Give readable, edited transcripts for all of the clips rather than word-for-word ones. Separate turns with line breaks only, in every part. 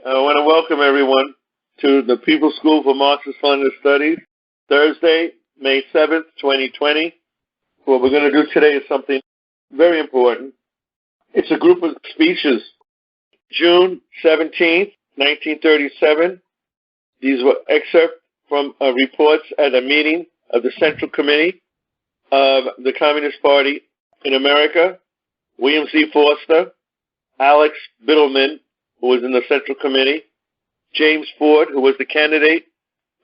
I want to welcome everyone to the People's School for Marxist-Leninist Studies, Thursday, May 7th, 2020. What we're going to do today is something very important. It's a group of speeches. June 17th, 1937. These were excerpts from reports at a meeting of the Central Committee of the Communist Party in America. William Z. Forster, Alex Bittleman, who was in the Central Committee, James Ford, who was the candidate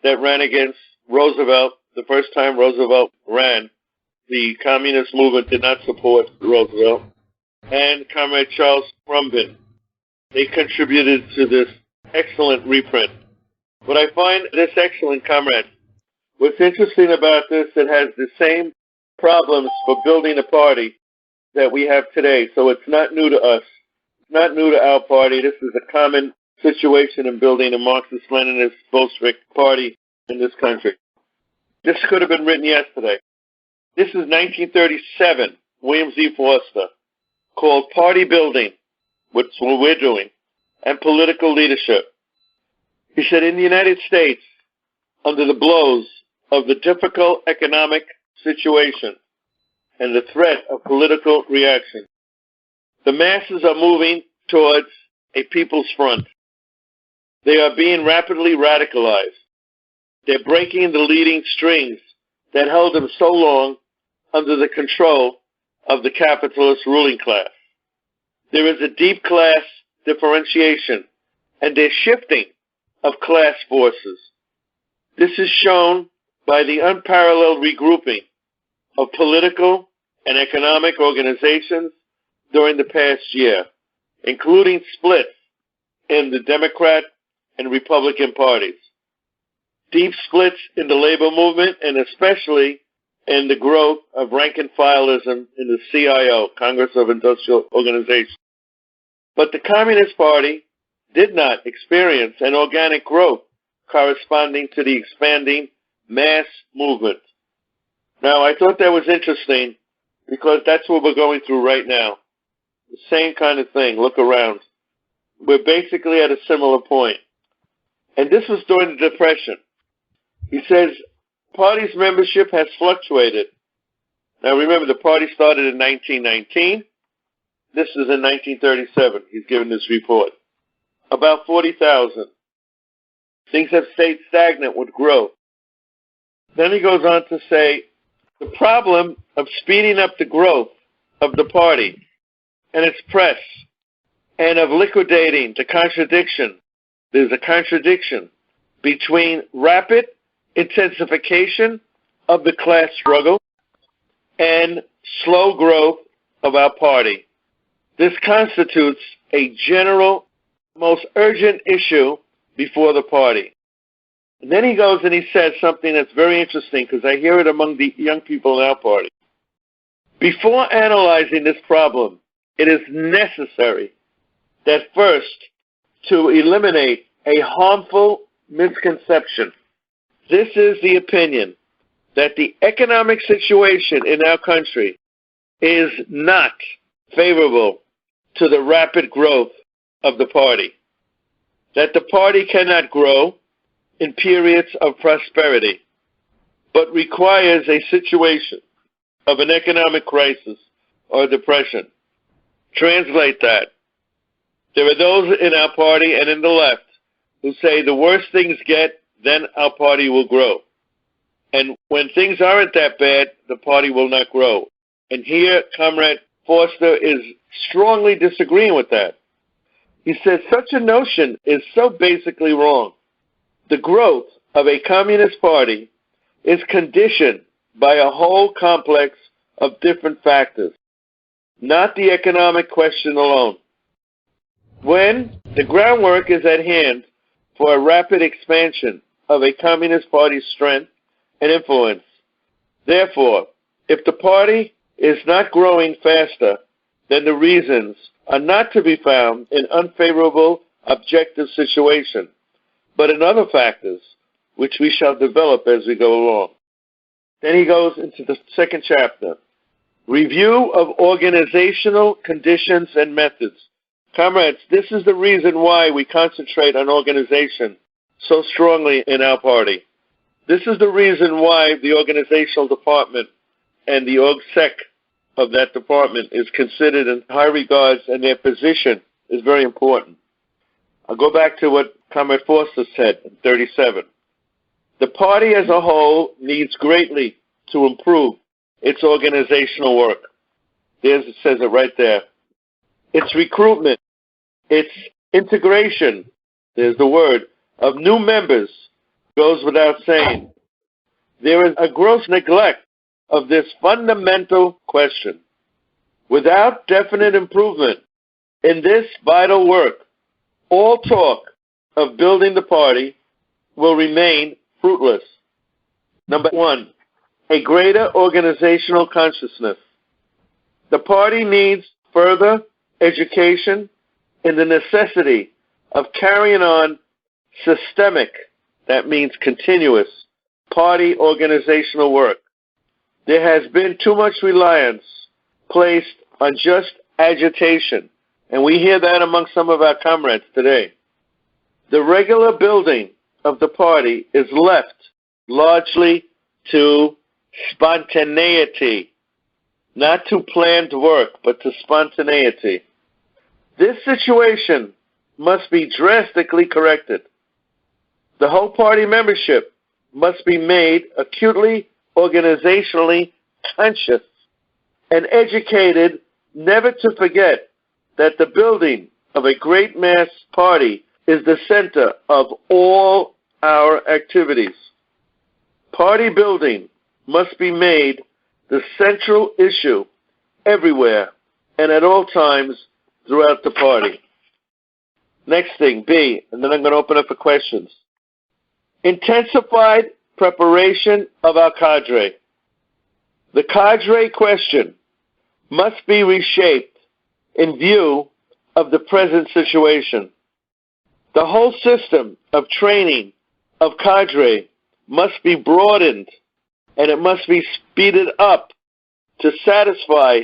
that ran against Roosevelt the first time Roosevelt ran. The communist movement did not support Roosevelt. And Comrade Charles Krumbein. They contributed to this excellent reprint. What I find this excellent, comrade, what's interesting about this, it has the same problems for building a party that we have today. So it's not new to us. It's not new to our party. This is a common situation in building a Marxist-Leninist Bolshevik party in this country. This could have been written yesterday. This is 1937, William Z. Forster, called Party Building, which is what we're doing, and Political Leadership. He said, in the United States, under the blows of the difficult economic situation and the threat of political reaction, the masses are moving towards a people's front. They are being rapidly radicalized. They're breaking the leading strings that held them so long under the control of the capitalist ruling class. There is a deep class differentiation and a shifting of class forces. This is shown by the unparalleled regrouping of political and economic organizations during the past year, including splits in the Democrat and Republican parties, deep splits in the labor movement, and especially in the growth of rank-and-fileism in the CIO, Congress of Industrial Organizations. But the Communist Party did not experience an organic growth corresponding to the expanding mass movement. Now, I thought that was interesting because that's what we're going through right now. The same kind of thing. Look around. We're basically at a similar point. And this was during the Depression. He says, party's membership has fluctuated. Now remember, the party started in 1919. This is in 1937. He's given this report. About 40,000. Things have stayed stagnant with growth. Then he goes on to say, the problem of speeding up the growth of the party and its press and of liquidating the contradiction. There's a contradiction between rapid intensification of the class struggle and slow growth of our party. This constitutes a general, most urgent issue before the party. And then he goes and he says something that's very interesting because I hear it among the young people in our party. Before analyzing this problem, it is necessary that first to eliminate a harmful misconception. This is the opinion that the economic situation in our country is not favorable to the rapid growth of the party. That the party cannot grow in periods of prosperity, but requires a situation of an economic crisis or depression. Translate that. There are those in our party and in the left who say the worse things get, then our party will grow. And when things aren't that bad, the party will not grow. And here, Comrade Forster is strongly disagreeing with that. He says such a notion is so basically wrong. The growth of a communist party is conditioned by a whole complex of different factors, not the economic question alone. When the groundwork is at hand for a rapid expansion of a communist party's strength and influence, therefore, if the party is not growing faster, then the reasons are not to be found in unfavorable objective situation, but in other factors, which we shall develop as we go along. Then he goes into the second chapter. Review of organizational conditions and methods Comrades, this is the reason why we concentrate on organization so strongly in our party. This is the reason why the organizational department and the org-sec of that department is considered in high regards, and their position is very important. I'll go back to what Comrade Foster said in 37. The party as a whole needs greatly to improve its organizational work. It says it right there. Its recruitment, its integration, there's the word, of new members goes without saying. There is a gross neglect of this fundamental question. Without definite improvement in this vital work, all talk of building the party will remain fruitless. Number one, a greater organizational consciousness. The party needs further education in the necessity of carrying on systemic, that means continuous, party organizational work. There has been too much reliance placed on just agitation, and we hear that among some of our comrades today. The regular building of the party is left largely to spontaneity, not to planned work, but to spontaneity. This situation must be drastically corrected. The whole party membership must be made acutely organizationally conscious and educated never to forget that the building of a great mass party is the center of all our activities. Party building must be made the central issue everywhere and at all times throughout the party. Next thing, B, and then I'm going to open up for questions. Intensified preparation of our cadre. The cadre question must be reshaped in view of the present situation. The whole system of training of cadre must be broadened, and it must be speeded up to satisfy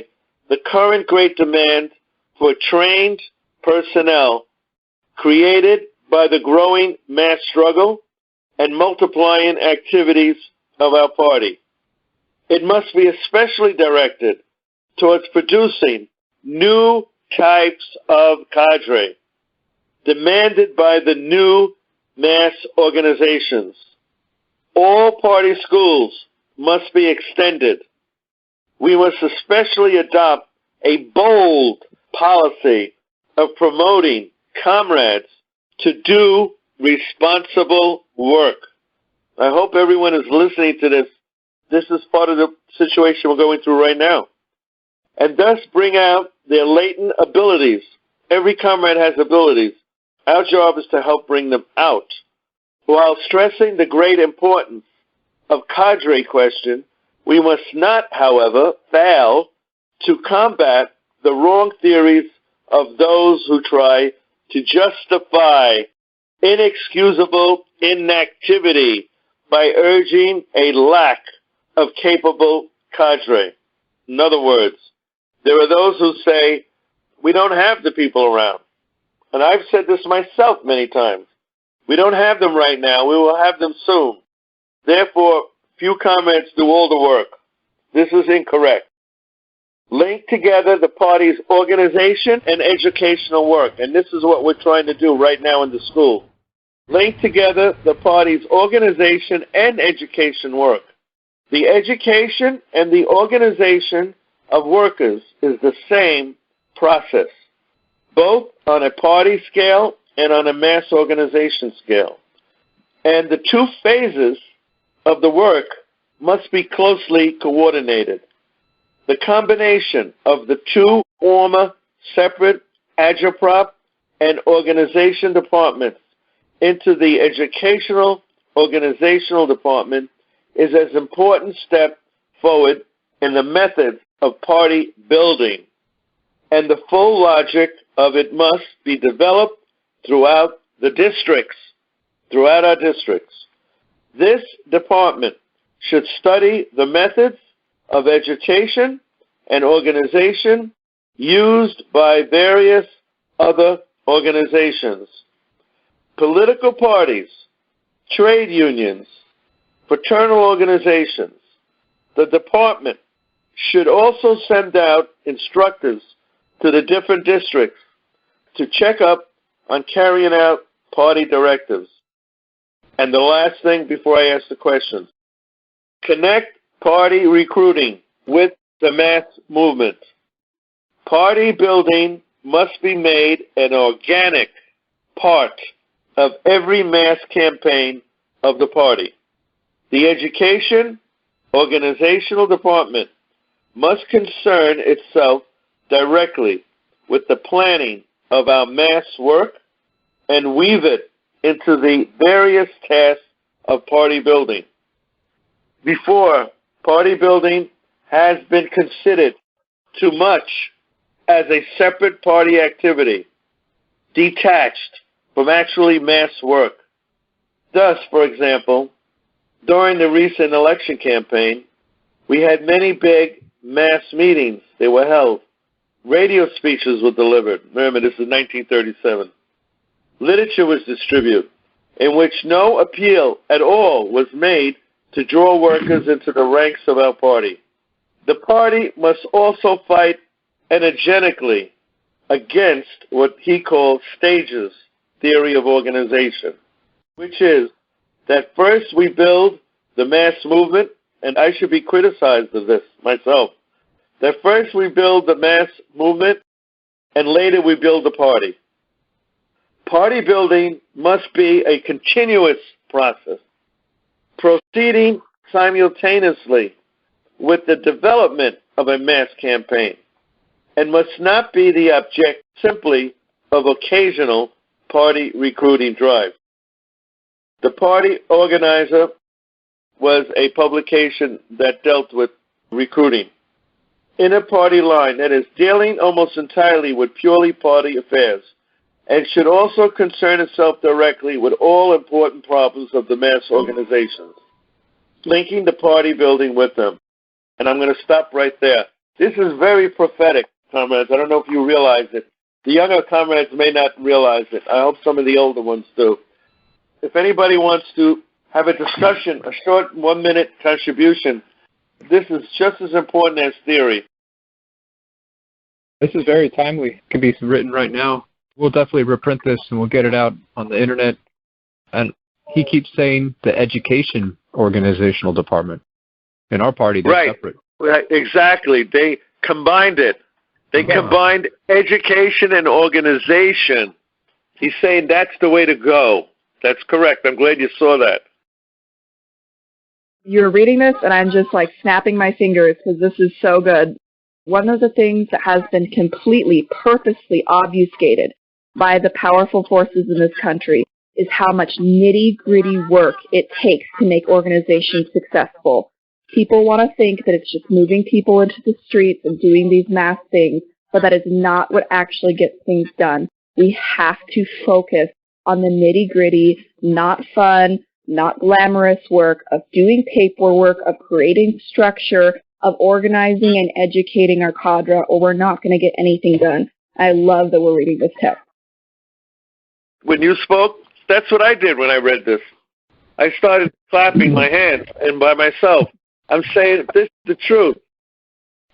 the current great demand for trained personnel created by the growing mass struggle and multiplying activities of our party. It must be especially directed towards producing new types of cadre demanded by the new mass organizations. All party schools must be extended. We must especially adopt a bold policy of promoting comrades to do responsible work. I hope everyone is listening to this. This is part of the situation we're going through right now. And thus bring out their latent abilities. Every comrade has abilities. Our job is to help bring them out, while stressing the great importance of cadre question. We must not, however, fail to combat the wrong theories of those who try to justify inexcusable inactivity by urging a lack of capable cadre. In other words, there are those who say, we don't have the people around. And I've said this myself many times. We don't have them right now. We will have them soon. Therefore, few comrades do all the work. This is incorrect. Link together the party's organization and educational work. And this is what we're trying to do right now in the school. Link together the party's organization and education work. The education and the organization of workers is the same process, both on a party scale and on a mass organization scale. And the two phases of the work must be closely coordinated. The combination of the two former separate agitprop and organization departments into the educational organizational department is an important step forward in the method of party building, and the full logic of it must be developed throughout the districts, throughout our districts. This department should study the methods of agitation and organization used by various other organizations. Political parties, trade unions, fraternal organizations, the department should also send out instructors to the different districts to check up on carrying out party directives. And the last thing before I ask the questions, connect party recruiting with the mass movement. Party building must be made an organic part of every mass campaign of the party. The education organizational department must concern itself directly with the planning of our mass work and weave it into the various tasks of party building. Before, party building has been considered too much as a separate party activity, detached from actually mass work. Thus, for example, during the recent election campaign, we had many big mass meetings. They were held. Radio speeches were delivered. Remember, this is 1937. Literature was distributed, in which no appeal at all was made to draw workers into the ranks of our party. The party must also fight energetically against what he called stages theory of organization, which is that first we build the mass movement, and I should be criticized of this myself, that first we build the mass movement and later we build the party. Party building must be a continuous process, proceeding simultaneously with the development of a mass campaign, and must not be the object simply of occasional party recruiting drive. The Party Organizer was a publication that dealt with recruiting. Inner party line, that is, dealing almost entirely with purely party affairs, and should also concern itself directly with all important problems of the mass organizations, linking the party building with them. And I'm going to stop right there. This is very prophetic, comrades. I don't know if you realize it. The younger comrades may not realize it. I hope some of the older ones do. If anybody wants to have a discussion, a short 1-minute contribution, this is just as important as theory.
This is very timely. It can be written right now. We'll definitely reprint this and we'll get it out on the internet. And he keeps saying the education organizational department. In our party, they're separate.
Right, exactly. They combined it. They combined education and organization. He's saying that's the way to go. That's correct. I'm glad you saw that.
You're reading this, and I'm just like snapping my fingers because this is so good. One of the things that has been completely, purposely obfuscated by the powerful forces in this country is how much nitty-gritty work it takes to make organizations successful. People want to think that it's just moving people into the streets and doing these mass things, but that is not what actually gets things done. We have to focus on the nitty-gritty, not fun, not glamorous work of doing paperwork, of creating structure, of organizing and educating our cadre, or we're not going to get anything done. I love that we're reading this text.
When you spoke, that's what I did when I read this. I started clapping my hands, and by myself. I'm saying this is the truth.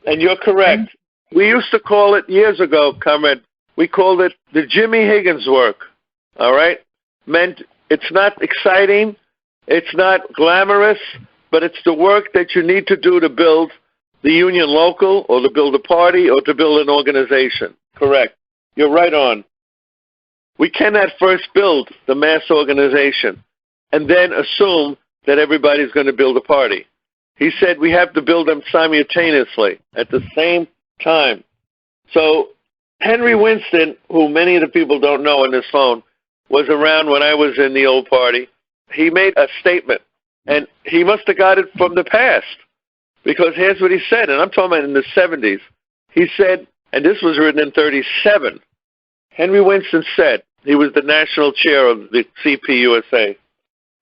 And you're correct. We used to call it years ago, comrade, we called it the Jimmy Higgins work. All right? Meant it's not exciting, it's not glamorous, but it's the work that you need to do to build the union local, or to build a party, or to build an organization. Correct. You're right on. We cannot first build the mass organization and then assume that everybody's going to build a party. He said we have to build them simultaneously at the same time. So Henry Winston, who many of the people don't know on this phone, was around when I was in the old party. He made a statement, and he must have got it from the past, because here's what he said, and I'm talking about in the 70s. He said, and this was written in 37, Henry Winston said, he was the national chair of the CPUSA.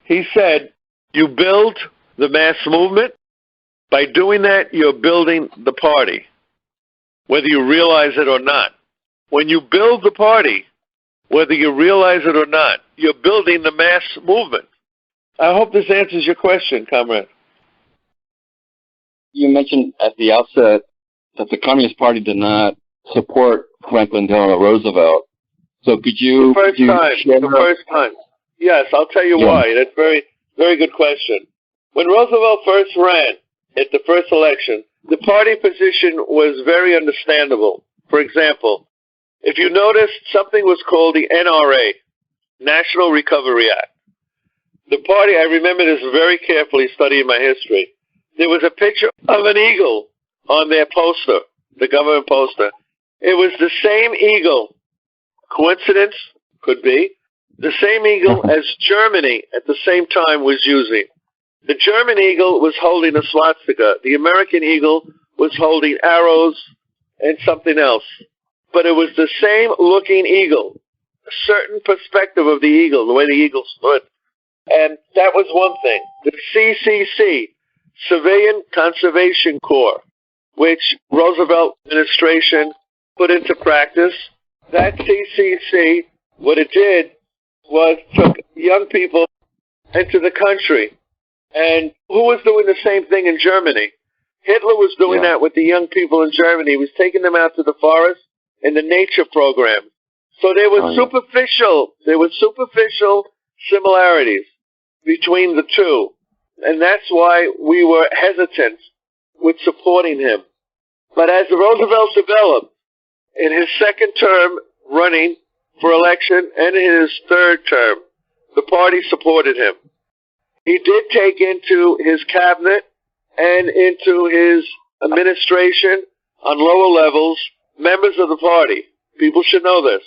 He said, you build the mass movement. By doing that, you're building the party, whether you realize it or not. When you build the party, whether you realize it or not, you're building the mass movement. I hope this answers your question, comrade.
You mentioned at the outset that the Communist Party did not support Franklin Delano Roosevelt. So could you...
The first time. Yes, I'll tell you why. That's very, very good question. When Roosevelt first ran at the first election, the party position was very understandable. For example, if you noticed, something was called the NRA, National Recovery Act. The party, I remember this very carefully studying my history. There was a picture of an eagle on their poster, the government poster. It was the same eagle. Coincidence? Could be. The same eagle as Germany at the same time was using. The German eagle was holding a swastika. The American eagle was holding arrows and something else. But it was the same looking eagle. A certain perspective of the eagle, the way the eagle stood. And that was one thing. The CCC, Civilian Conservation Corps, which Roosevelt administration put into practice. That CCC, what it did was took young people into the country. And who was doing the same thing in Germany? Hitler was doing that with the young people in Germany. He was taking them out to the forest in the nature program. So there was superficial similarities between the two. And that's why we were hesitant with supporting him. But as Roosevelt developed in his second term running for election and in his third term, the party supported him. He did take into his cabinet and into his administration on lower levels members of the party. People should know this.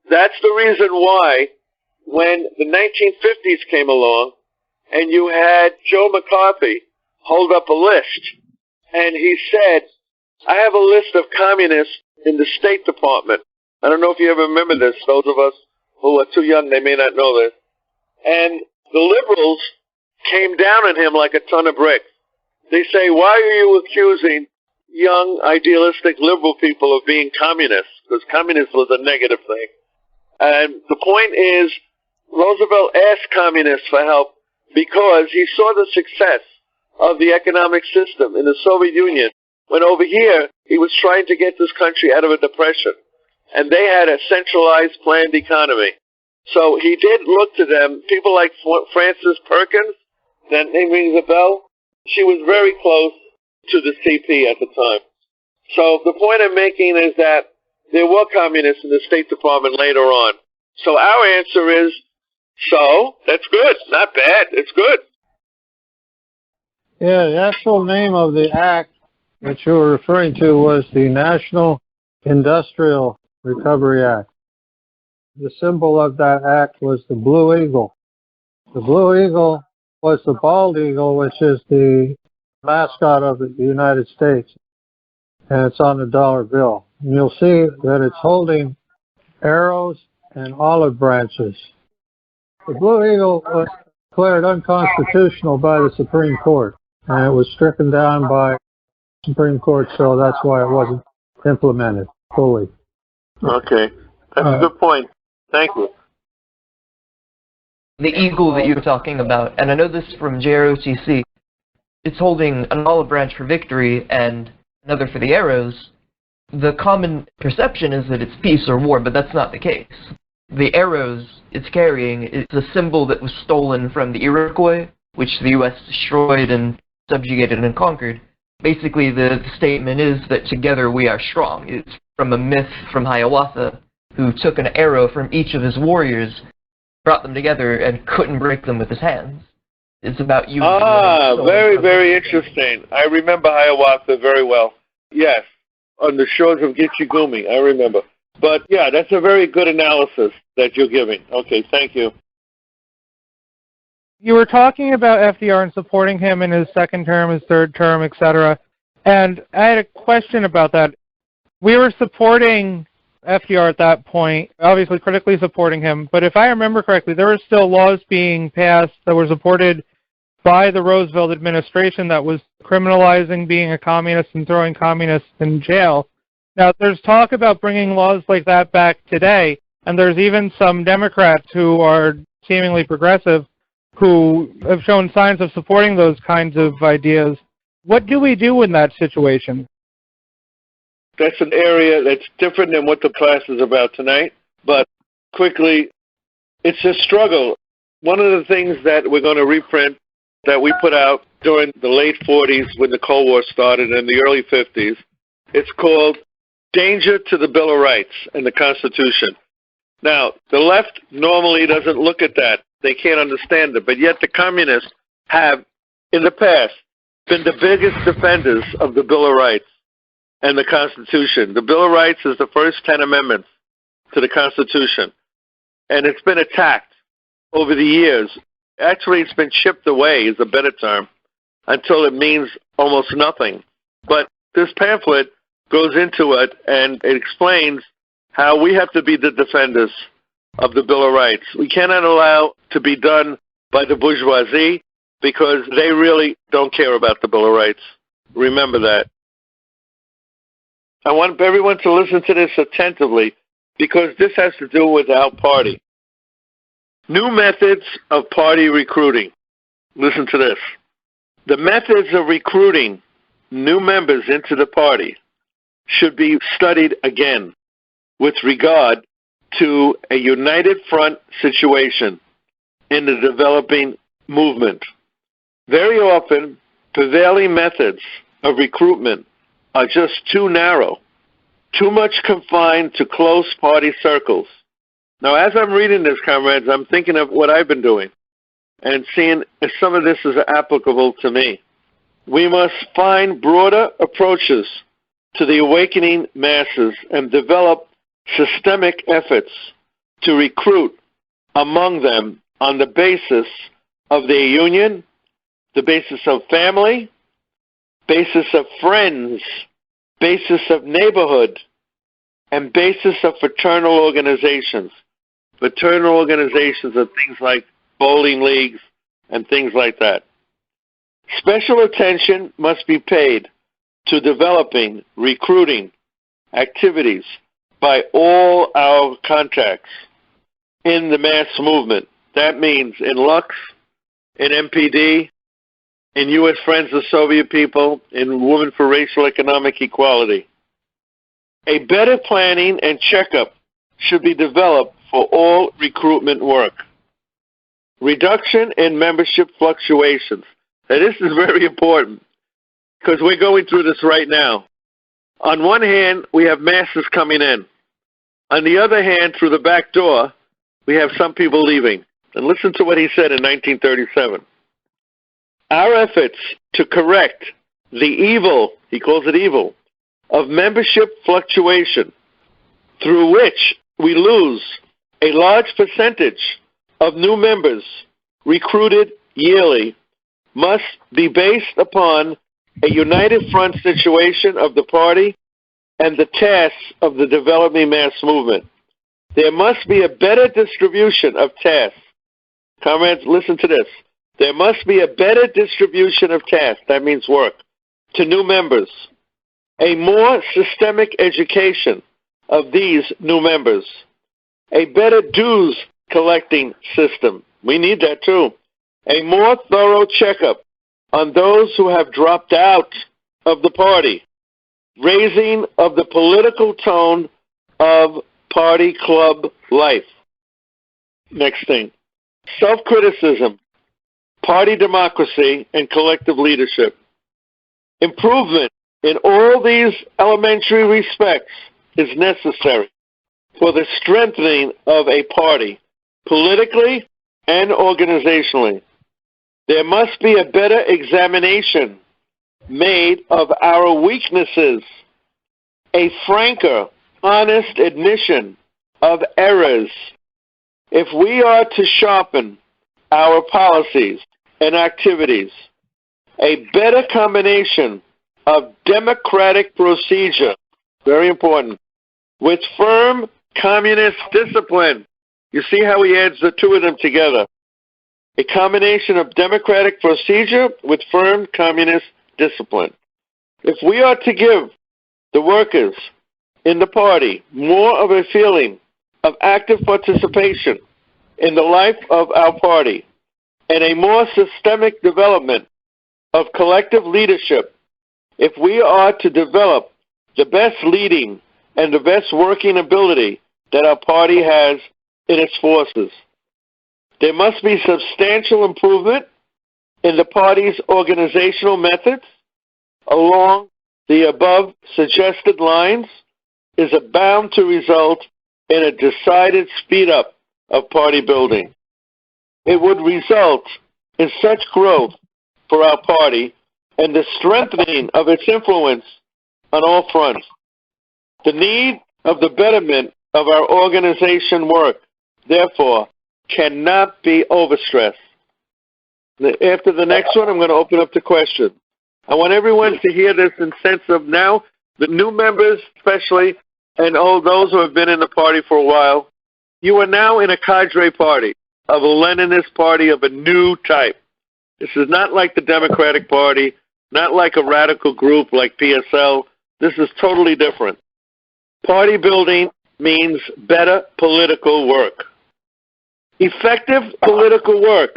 That's the reason why when the 1950s came along and you had Joe McCarthy hold up a list and he said, I have a list of communists in the State Department. I don't know if you ever remember this. Those of us who are too young, they may not know this. And the liberals came down on him like a ton of bricks. They say, why are you accusing young, idealistic, liberal people of being communists? Because communism was a negative thing. And the point is, Roosevelt asked communists for help because he saw the success of the economic system in the Soviet Union, when over here he was trying to get this country out of a depression. And they had a centralized, planned economy. So he did look to them. People like Frances Perkins, that name rings a bell. She was very close to the CP at the time. So the point I'm making is that there were communists in the State Department later on. So our answer is, so, that's good. Not bad. It's good.
Yeah, the actual name of the act that you were referring to was the National Industrial Recovery Act. The symbol of that act was the blue eagle. The blue eagle was the bald eagle, which is the mascot of the United States, and it's on the dollar bill. And you'll see that it's holding arrows and olive branches. The blue eagle was declared unconstitutional by the Supreme Court, and it was stricken down by the Supreme Court, so that's why it wasn't implemented fully.
Okay. That's a good point. Thank you.
The eagle that you were talking about, and I know this from JROTC, it's holding an olive branch for victory and another for the arrows. The common perception is that it's peace or war, but that's not the case. The arrows it's carrying is a symbol that was stolen from the Iroquois, which the U.S. destroyed and subjugated and conquered. Basically, the statement is that together we are strong. It's from a myth from Hiawatha, who took an arrow from each of his warriors, brought them together, and couldn't break them with his hands. It's about you.
Very, very interesting. I remember Hiawatha very well. Yes, on the shores of Gitchigumi, I remember. But, yeah, that's a very good analysis that you're giving. Okay, thank you.
You were talking about FDR and supporting him in his second term, his third term, etc. And I had a question about that. We were supporting FDR at that point, obviously critically supporting him, but if I remember correctly, there were still laws being passed that were supported by the Roosevelt administration that was criminalizing being a communist and throwing communists in jail. Now, there's talk about bringing laws like that back today, and there's even some Democrats who are seemingly progressive who have shown signs of supporting those kinds of ideas. What do we do in that situation?
That's an area that's different than what the class is about tonight, but quickly, it's a struggle. One of the things that we're going to reprint that we put out during the late 40s when the Cold War started and the early 50s, it's called Danger to the Bill of Rights and the Constitution. Now, the left normally doesn't look at that. They can't understand it, but yet the communists have, in the past, been the biggest defenders of the Bill of Rights and the Constitution. The Bill of Rights is the first 10 amendments to the Constitution, and it's been attacked over the years. Actually, it's been chipped away, is a better term, until it means almost nothing. But this pamphlet goes into it, and it explains how we have to be the defenders of the Bill of Rights. We cannot allow to be done by the bourgeoisie because they really don't care about the Bill of Rights. Remember that. I want everyone to listen to this attentively because this has to do with our party. New methods of party recruiting. Listen to this. The methods of recruiting new members into the party should be studied again with regard to a united front situation in the developing movement. Very often, prevailing methods of recruitment are just too narrow, too much confined to close party circles. Now, as I'm reading this, comrades, I'm thinking of what I've been doing and seeing if some of this is applicable to me. We must find broader approaches to the awakening masses and develop systemic efforts to recruit among them on the basis of their union, the basis of family, basis of friends, basis of neighborhood, and basis of fraternal organizations. Fraternal organizations are things like bowling leagues and things like that. Special attention must be paid to developing recruiting activities by all our contacts in the mass movement. That means in Lux, in MPD, in U.S. Friends of Soviet People, in Women for Racial Economic Equality. A better planning and checkup should be developed for all recruitment work. Reduction in membership fluctuations. Now, this is very important because we're going through this right now. On one hand, we have masses coming in. On the other hand, through the back door, we have some people leaving. And listen to what he said in 1937. Our efforts to correct the evil, he calls it evil, of membership fluctuation, through which we lose a large percentage of new members recruited yearly, must be based upon a united front situation of the party and the tasks of the developing mass movement. There must be a better distribution of tasks. Comrades, listen to this. There must be a better distribution of tasks, that means work, to new members. A more systemic education of these new members. A better dues collecting system. We need that too. A more thorough checkup on those who have dropped out of the party. Raising of the political tone of party club life. Next thing. Self-criticism, party democracy, and collective leadership. Improvement in all these elementary respects is necessary for the strengthening of a party, politically and organizationally. There must be a better examination made of our weaknesses, a franker, honest admission of errors. If we are to sharpen our policies and activities, a better combination of democratic procedure, very important, with firm communist discipline. You see how he adds the two of them together. A combination of democratic procedure with firm communist discipline. If we are to give the workers in the party, more of a feeling of active participation in the life of our party, and a more systemic development of collective leadership if we are to develop the best leading and the best working ability that our party has in its forces. There must be substantial improvement in the party's organizational methods along the above suggested lines is bound to result in a decided speed up of party building. It would result in such growth for our party and the strengthening of its influence on all fronts. The need of the betterment of our organization work, therefore, cannot be overstressed. After the next one, I'm going to open up to questions. I want everyone to hear this in sense of now, the new members especially, and those who have been in the party for a while, you are now in a cadre party, of a Leninist party of a new type. This is not like the Democratic Party, not like a radical group like PSL. This is totally different. Party building means better political work. Effective political work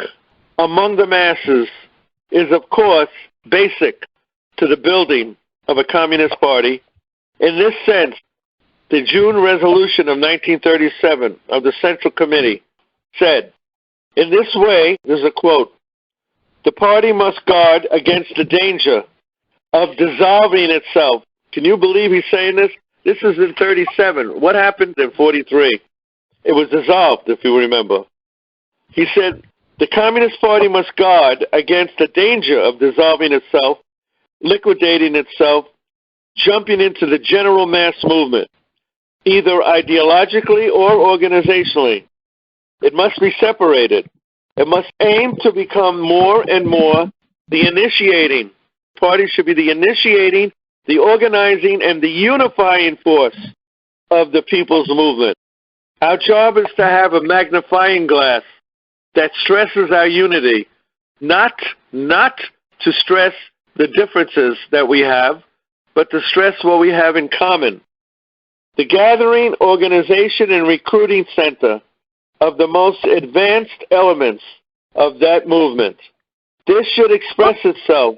among the masses is, of course, basic to the building of a communist party. In this sense, the June resolution of 1937 of the Central Committee said, in this way, there's a quote, the party must guard against the danger of dissolving itself. Can you believe he's saying this? This is in 37. What happened in 43? It was dissolved, if you remember. He said, the Communist Party must guard against the danger of dissolving itself, liquidating itself, jumping into the general mass movement, either ideologically or organizationally. It must be separated. It must aim to become more and more the initiating. Parties should be the initiating, the organizing, and the unifying force of the people's movement. Our job is to have a magnifying glass that stresses our unity, not to stress the differences that we have, but to stress what we have in common. The gathering, organization, and recruiting center of the most advanced elements of that movement. This should express itself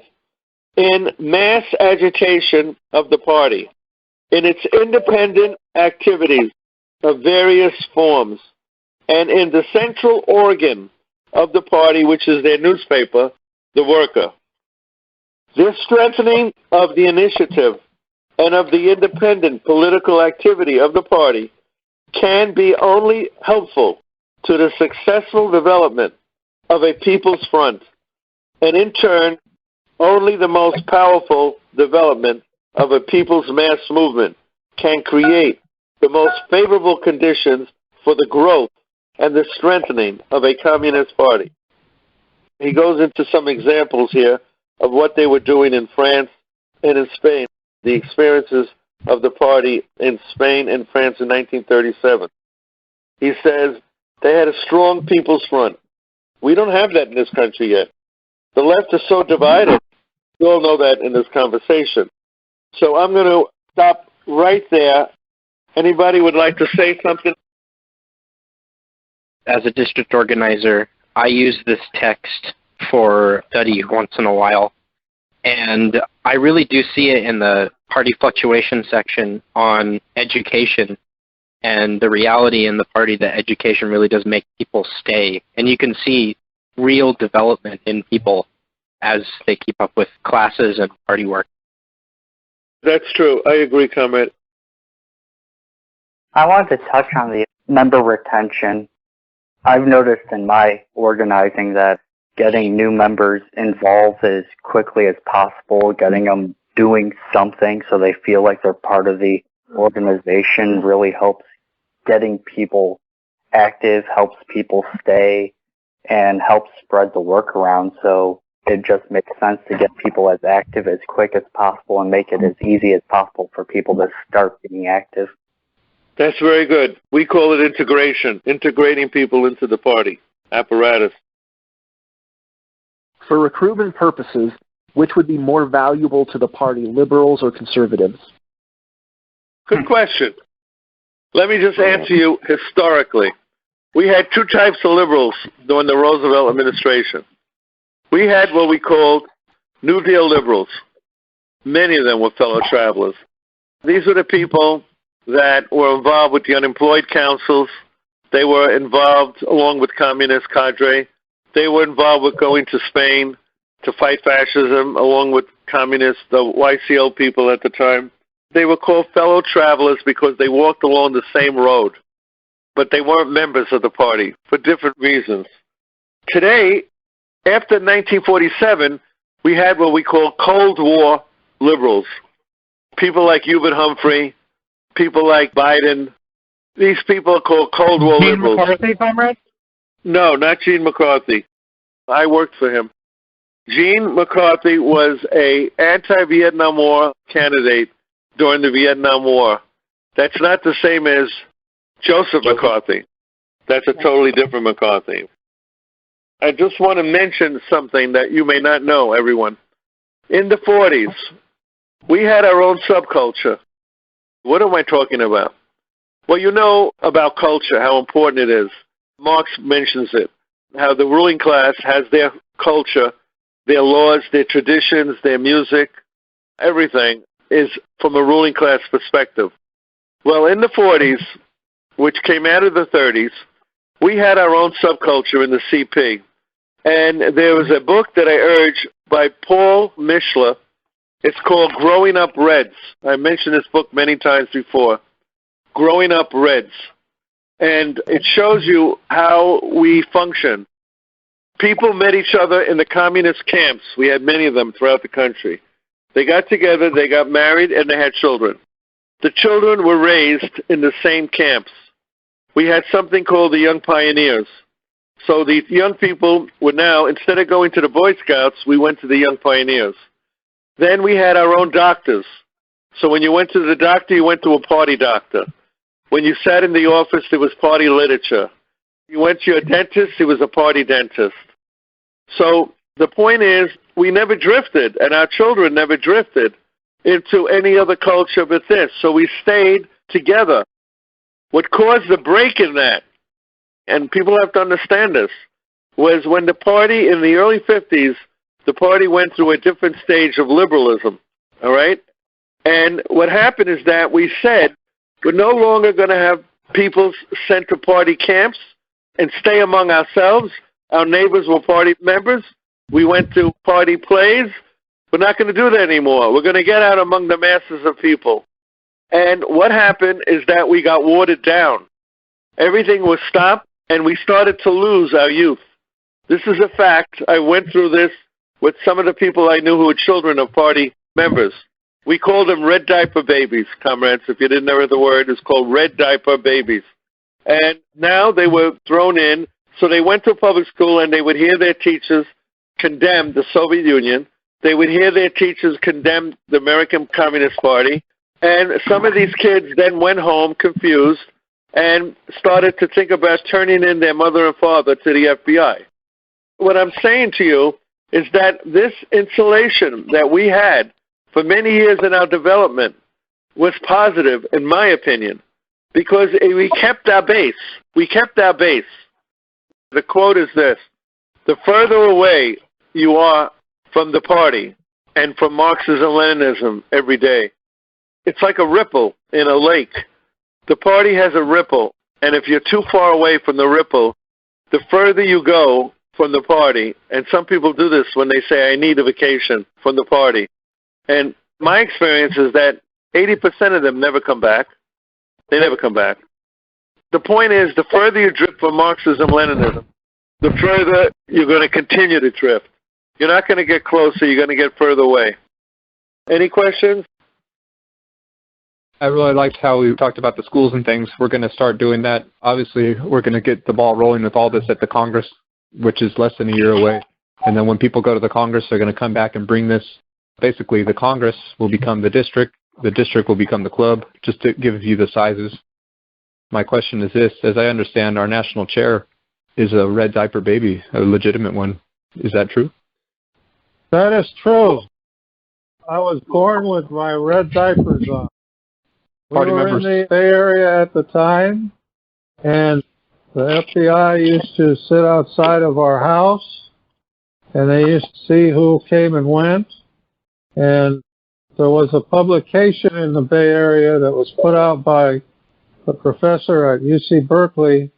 in mass agitation of the party, in its independent activities of various forms, and in the central organ of the party, which is their newspaper, The Worker. This strengthening of the initiative and of the independent political activity of the party can be only helpful to the successful development of a people's front, and in turn, only the most powerful development of a people's mass movement can create the most favorable conditions for the growth and the strengthening of a communist party. He goes into some examples here of what they were doing in France and in Spain, the experiences of the party in Spain and France in 1937. He says they had a strong people's front. We don't have that in this country yet. The left is so divided. We all know that in this conversation. So I'm going to stop right there. Anybody would like to say something?
As a district organizer, I use this text for study once in a while. And I really do see it in the party fluctuation section on education and the reality in the party that education really does make people stay. And you can see real development in people as they keep up with classes and party work.
That's true. I agree, comrade.
I wanted to touch on the member retention. I've noticed in my organizing that getting new members involved as quickly as possible, getting them doing something so they feel like they're part of the organization really helps getting people active, helps people stay, and helps spread the work around. So it just makes sense to get people as active as quick as possible and make it as easy as possible for people to start being active.
That's very good. We call it integration, integrating people into the party apparatus.
For recruitment purposes, which would be more valuable to the party, liberals or conservatives?
Good question. Let me just answer you historically. We had two types of liberals during the Roosevelt administration. We had what we called New Deal liberals. Many of them were fellow travelers. These were the people that were involved with the unemployed councils. They were involved, along with communist cadre. They were involved with going to Spain to fight fascism, along with communists, the YCO people at the time. They were called fellow travelers because they walked along the same road, but they weren't members of the party for different reasons. Today, after 1947, we had what we call Cold War liberals. People like Hubert Humphrey, people like Biden. These people are called Cold War liberals.
Gene McCarthy, comrade?
No, not Gene McCarthy. I worked for him. Gene McCarthy was an anti-Vietnam War candidate during the Vietnam War. That's not the same as Joseph McCarthy. That's a totally different McCarthy. I just want to mention something that you may not know, everyone. In the 40s, we had our own subculture. What am I talking about? Well, you know about culture, how important it is. Marx mentions it, how the ruling class has their culture, their laws, their traditions, their music, everything is from a ruling class perspective. Well, in the 40s, which came out of the 30s, we had our own subculture in the CP. And there was a book that I urge by Paul Mishler. It's called Growing Up Reds. I mentioned this book many times before. Growing Up Reds. And it shows you how we function. People met each other in the communist camps. We had many of them throughout the country. They got together, they got married, and they had children. The children were raised in the same camps. We had something called the Young Pioneers. So these young people were now, instead of going to the Boy Scouts, we went to the Young Pioneers. Then we had our own doctors. So when you went to the doctor, you went to a party doctor. When you sat in the office, there was party literature. You went to your dentist, he was a party dentist. So the point is, we never drifted, and our children never drifted into any other culture but this. So we stayed together. What caused the break in that, and people have to understand this, was when the party in the early 50s, the party went through a different stage of liberalism, all right? And what happened is that we said, we're no longer going to have people sent to party camps and stay among ourselves. Our neighbors were party members. We went to party plays. We're not going to do that anymore. We're going to get out among the masses of people. And what happened is that we got watered down. Everything was stopped, and we started to lose our youth. This is a fact. I went through this with some of the people I knew who were children of party members. We called them red diaper babies, comrades. If you didn't know the word, it's called red diaper babies. And now they were thrown in, so they went to public school and they would hear their teachers condemn the Soviet Union. They would hear their teachers condemn the American Communist Party. And some of these kids then went home confused and started to think about turning in their mother and father to the FBI. What I'm saying to you is that this insulation that we had for many years in our development was positive, in my opinion, because we kept our base. We kept our base. The quote is this: the further away you are from the party and from Marxism-Leninism every day, it's like a ripple in a lake. The party has a ripple, and if you're too far away from the ripple, the further you go from the party, and some people do this when they say, I need a vacation from the party. And my experience is that 80% of them never come back. They never come back. The point is, the further you drift from Marxism-Leninism, the further you're going to continue to drift. You're not going to get closer, you're going to get further away. Any questions?
I really liked how we talked about the schools and things. We're going to start doing that. Obviously, we're going to get the ball rolling with all this at the Congress, which is less than a year away. And then when people go to the Congress, they're going to come back and bring this. Basically, the Congress will become the district will become the club, just to give you the sizes. My question is this: as I understand, our national chair is a red diaper baby, a legitimate one. Is that true?
That is true. I was born with my red diapers on.
party
we were
members?
in the Bay Area at the time, and the FBI used to sit outside of our house, and they used to see who came and went. And there was a publication in the Bay Area that was put out by a professor at UC Berkeley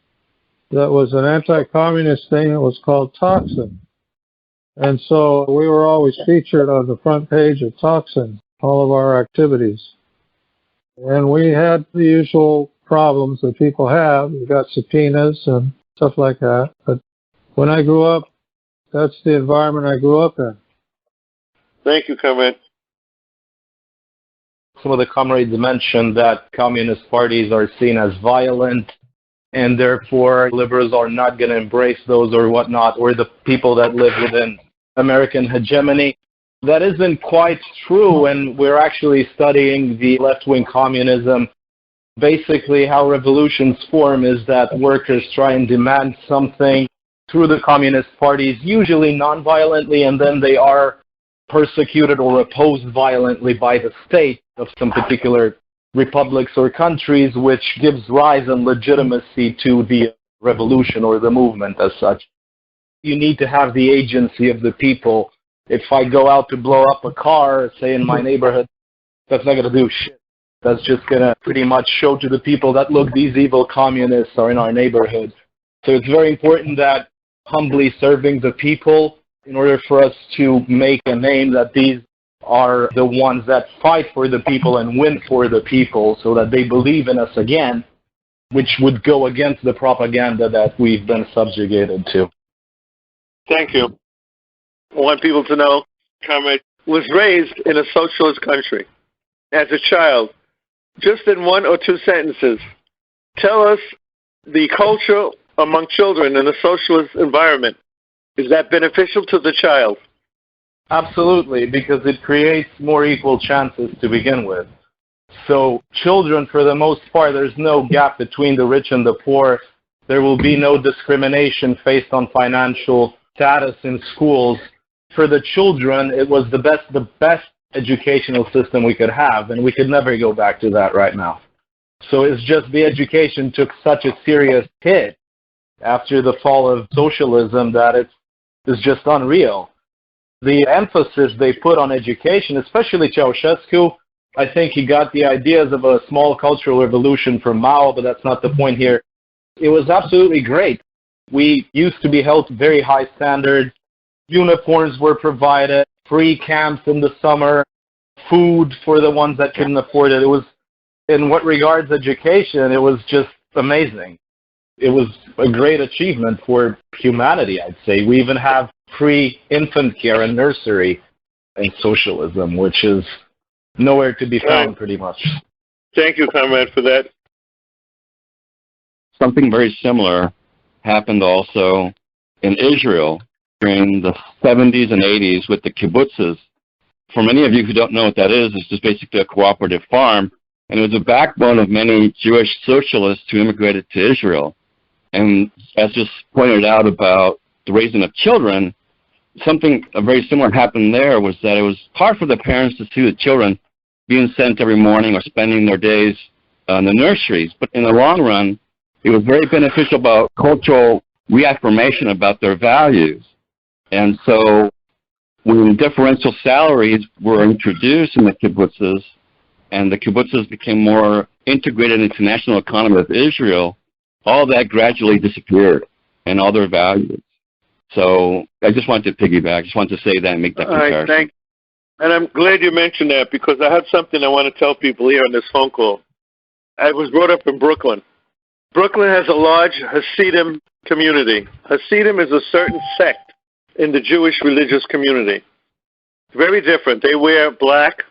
that was an anti-communist thing. It was called Toxin. And so we were always featured on the front page of Toxin, all of our activities. And we had the usual problems that people have. We got subpoenas and stuff like that. But when I grew up, that's the environment I grew up in.
Thank you, comrade.
Some of the comrades mentioned that communist parties are seen as violent, and therefore liberals are not going to embrace those or whatnot, or the people that live within American hegemony. That isn't quite true, and we're actually studying the left-wing communism. Basically, how revolutions form is that workers try and demand something through the communist parties, usually non-violently, and then they are persecuted or opposed violently by the state of some particular republics or countries, which gives rise and legitimacy to the revolution or the movement as such. You need to have the agency of the people. If I go out to blow up a car, say in my neighborhood, that's not going to do shit. That's just going to pretty much show to the people that, look, these evil communists are in our neighborhood. So it's very important that humbly serving the people in order for us to make a name that these are the ones that fight for the people and win for the people so that they believe in us again, which would go against the propaganda that we've been subjugated to.
Thank you. I want people to know, comrade was raised in a socialist country as a child. Just in one or two sentences, tell us the culture among children in a socialist environment. Is that beneficial to the child?
Absolutely, because it creates more equal chances to begin with. So children, for the most part, there's no gap between the rich and the poor. There will be no discrimination based on financial status in schools. For the children, it was the best educational system we could have, and we could never go back to that right now. So it's just the education took such a serious hit after the fall of socialism that it's just unreal. The emphasis they put on education, especially Ceausescu, I think he got the ideas of a small cultural revolution from Mao, but that's not the point here. It was absolutely great. We used to be held to very high standards. Uniforms were provided, free camps in the summer, food for the ones that couldn't afford it. It was, in what regards education, it was just amazing. It was a great achievement for humanity, I'd say. We even have free infant care and nursery in socialism, which is nowhere to be found, pretty much.
Thank you, comrade, for that.
Something very similar happened also in Israel during the 70s and 80s with the kibbutzes. For many of you who don't know what that is, it's just basically a cooperative farm, and it was the backbone of many Jewish socialists who immigrated to Israel. And as just pointed out about the raising of children, something very similar happened there was that it was hard for the parents to see the children being sent every morning or spending their days in the nurseries. But in the long run, it was very beneficial about cultural reaffirmation about their values. And so when differential salaries were introduced in the kibbutzes, and the kibbutzes became more integrated into the national economy of Israel, all that gradually disappeared and all their values. So I just wanted to piggyback. I just wanted to say that and make that comparison.
All right, thanks. And I'm glad you mentioned that because I have something I want to tell people here on this phone call. I was brought up in Brooklyn. Brooklyn has a large Hasidim community. Hasidim is a certain sect in the Jewish religious community. Very different. They wear black.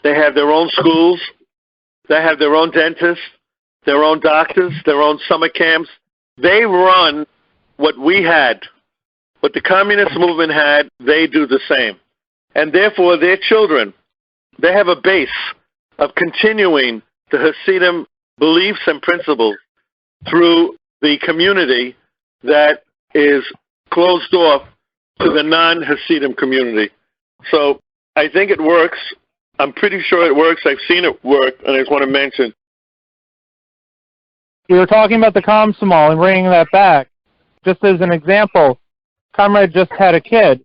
They have their own schools. They have their own dentists, their own doctors, their own summer camps. They run what we had, what the communist movement had, they do the same. And therefore, their children, they have a base of continuing the Hasidim beliefs and principles through the community that is closed off to the non-Hasidim community. So I think it works. I'm pretty sure it works. I've seen it work, and I just want to mention.
We were talking about the Komsomol and bringing that back. Just as an example, comrade just had a kid.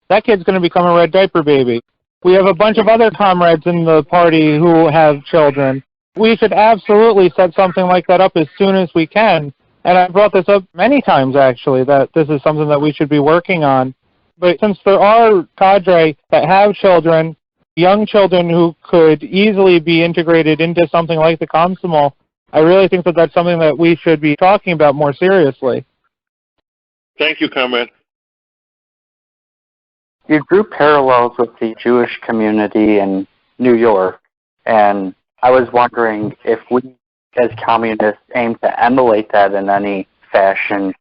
That kid's going to become a red diaper baby. We have a bunch of other comrades in the party who have children. We should absolutely set something like that up as soon as we can. And I brought this up many times, actually, that this is something that we should be working on. But since there are cadre that have children, young children who could easily be integrated into something like the Komsomol, I really think that that's something that we should be talking about more seriously.
Thank you, comrade.
You drew parallels with the Jewish community in New York, and I was wondering if we, as communists, aim to emulate that in any fashion.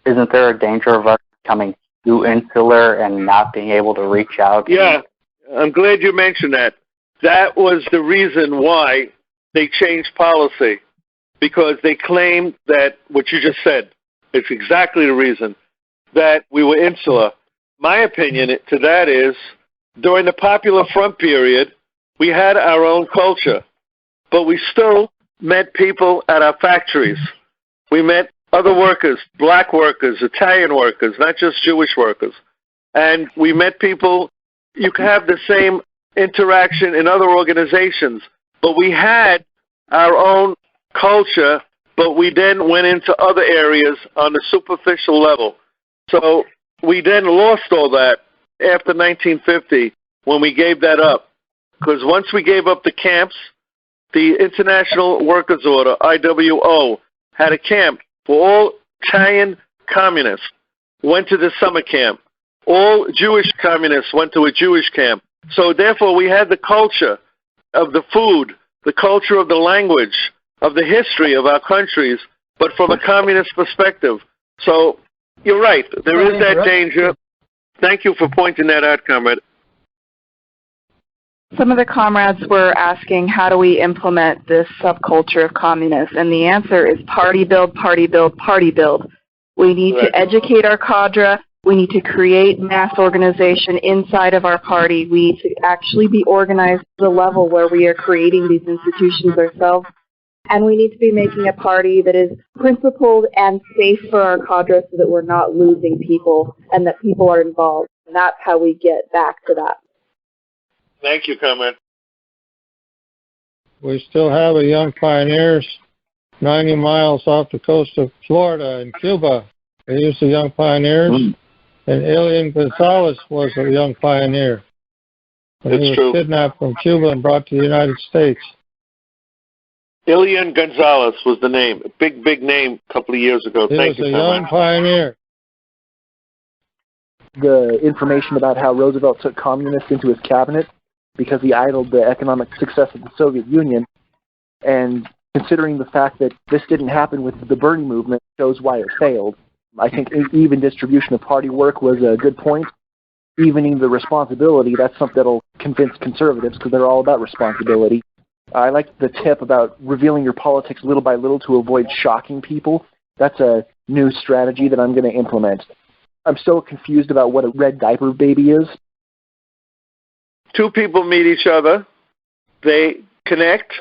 Isn't there a danger of us becoming too insular and not being able to reach out?
Yeah, I'm glad you mentioned that. That was the reason why they changed policy, because they claimed that what you just said, it's exactly the reason, that we were insular. My opinion to that is, during the Popular Front period, we had our own culture, but we still met people at our factories. We met other workers, black workers, Italian workers, not just Jewish workers. And we met people. You can have the same interaction in other organizations, but we had our own culture, but we then went into other areas on the superficial level. So we then lost all that after 1950 when we gave that up. Because once we gave up the camps, the International Workers' Order, IWO, had a camp for all Italian communists, went to the summer camp. All Jewish communists went to a Jewish camp. So therefore we had the culture of the food, the culture of the language, of the history of our countries, but from a communist perspective. So you're right, there is that danger. Thank you for pointing that out, comrade.
Some of the comrades were asking, how do we implement this subculture of communists? And the answer is party build, party build, party build. We need to educate our cadre. We need to create mass organization inside of our party. We need to actually be organized to the level where we are creating these institutions ourselves. And we need to be making a party that is principled and safe for our cadre so that we're not losing people and that people are involved. And that's how we get back to that.
Thank you, comrade.
We still have a Young Pioneers 90 miles off the coast of Florida and Cuba. They used the Young Pioneers. And Elian Gonzalez was a young pioneer. He was kidnapped from Cuba and brought to the United States.
Elian Gonzalez was the name. A big, big name a couple of years ago. Thank you,
he was a young pioneer.
The information about how Roosevelt took communists into his cabinet because he idled the economic success of the Soviet Union, and considering the fact that this didn't happen with the Bernie movement shows why it failed. I think even distribution of party work was a good point. Evening the responsibility, that's something that'll convince conservatives because they're all about responsibility. I like the tip about revealing your politics little by little to avoid shocking people. That's a new strategy that I'm going to implement. I'm still confused about what a red diaper baby is.
Two people meet each other, they connect,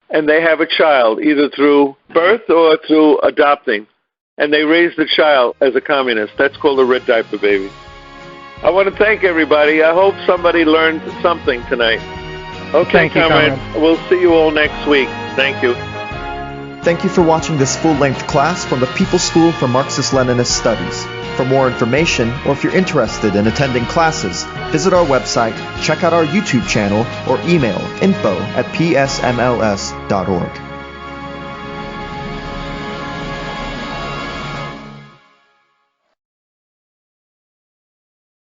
and they have a child, either through birth or through adopting. And they raise the child as a communist. That's called a red diaper baby. I want to thank everybody. I hope somebody learned something tonight. Okay, comrade. We'll see you all next week. Thank you.
Thank you for watching this full-length class from the People's School for Marxist-Leninist Studies. For more information, or if you're interested in attending classes, visit our website, check out our YouTube channel, or email info@psmls.org.